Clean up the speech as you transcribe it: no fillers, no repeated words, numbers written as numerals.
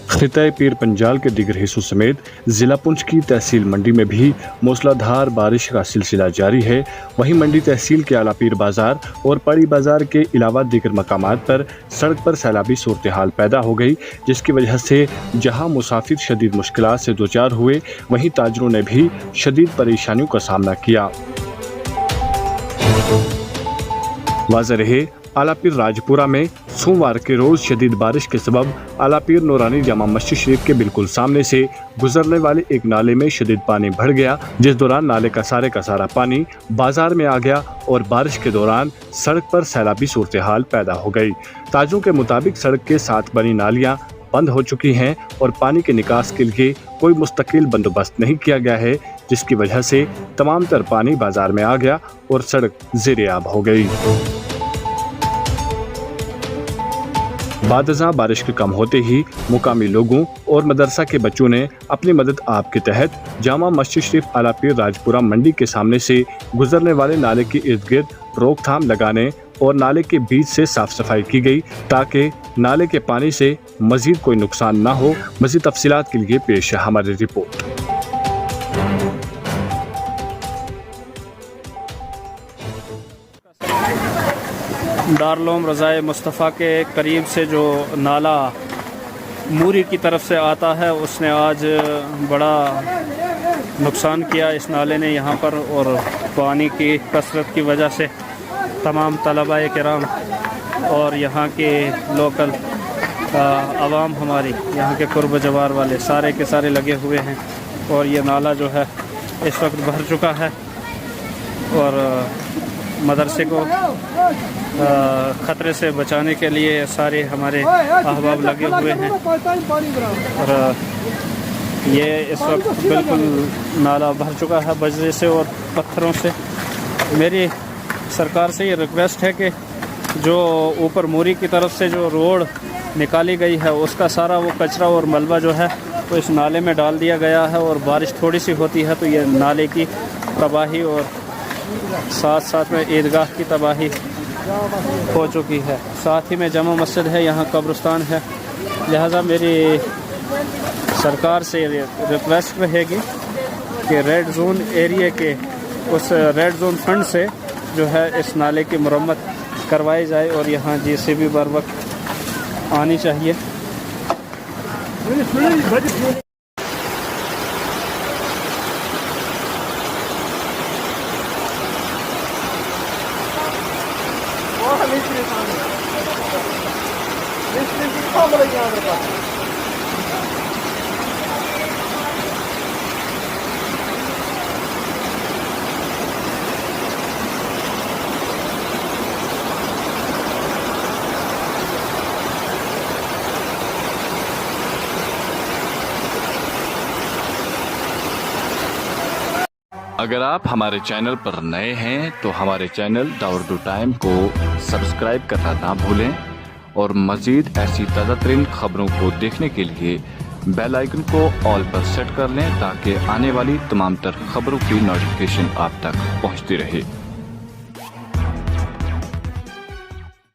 खिताए पीर पंजाल के दीगर हिस्सों समेत जिला पुंछ की तहसील मंडी में भी मूसलाधार बारिश का सिलसिला जारी है। वहीं मंडी तहसील के आला पीर बाजार और पड़ी बाजार के अलावा दीगर मकामात पर सड़क पर सैलाबी सूरत हाल पैदा हो गई, जिसकी वजह से जहां मुसाफिर शदीद मुश्किलात से दो चार हुए, वहीं ताजरों ने भी शदीद परेशानियों का सामना किया। वाज़ेह रहे, आलापीर राजपुरा में सोमवार के रोज शदीद बारिश के सबब आलापीर नूरानी जामा मस्जिद शरीफ के बिल्कुल सामने से गुजरने वाले एक नाले में शदीद पानी भर गया, जिस दौरान नाले का सारा पानी बाजार में आ गया और बारिश के दौरान सड़क पर सैलाबी सूरत हाल पैदा हो गई। ताजों के मुताबिक सड़क के साथ बनी नालियां बंद हो चुकी हैं और पानी के निकास के लिए कोई मुस्तकिल बंदोबस्त नहीं किया गया है, जिसकी वजह से तमाम तर पानी बाजार में आ गया और सड़क ज़ेर-ए-आब हो गई। बादशाह बारिश के कम होते ही मुकामी लोगों और मदरसा के बच्चों ने अपनी मदद आप के तहत जामा मस्जिद शरीफ आलापीर राजपुरा मंडी के सामने से गुजरने वाले नाले के इर्द गिर्द रोकथाम लगाने और नाले के बीच से साफ सफाई की गई, ताकि नाले के पानी से मजीद कोई नुकसान न हो। मजीद तफसीलात के लिए पेश है हमारी रिपोर्ट। दारुल रज़ाए मुस्तफ़ा के करीब से जो नाला मूरी की तरफ से आता है, उसने आज बड़ा नुकसान किया इस नाले ने यहाँ पर, और पानी की कसरत की वजह से तमाम तलबा किराम और यहाँ के लोकल आवाम, हमारी यहाँ के कुर्ब जवार वाले सारे के सारे लगे हुए हैं, और ये नाला जो है इस वक्त भर चुका है और मदरसे को ख़तरे से बचाने के लिए सारे हमारे अहबाब लगे हुए हैं। और ये इस वक्त बिल्कुल नाला भर चुका है बजरे से और पत्थरों से। मेरी सरकार से ये रिक्वेस्ट है कि जो ऊपर मूरी की तरफ से जो रोड निकाली गई है, उसका सारा वो कचरा और मलबा जो है तो इस नाले में डाल दिया गया है, और बारिश थोड़ी सी होती है तो ये नाले की तबाही और साथ साथ में ईदगाह की तबाही हो चुकी है। साथ ही में जमा मस्जिद है, यहाँ कब्रिस्तान है। लिहाजा मेरी सरकार से रिक्वेस्ट रहेगी कि रेड जोन एरिया के उस रेड जोन फंड से जो है इस नाले की मरम्मत करवाई जाए और यहाँ JCB बर वक्त आनी चाहिए। अगर आप हमारे चैनल पर नए हैं तो हमारे चैनल दाउर टाइम को सब्सक्राइब करना ना भूलें, और मज़ीद ऐसी ताज़ा तरीन खबरों को देखने के लिए बेल आइकन को ऑल पर सेट कर लें, ताकि आने वाली तमाम तर खबरों की नोटिफिकेशन आप तक पहुंचती रहे।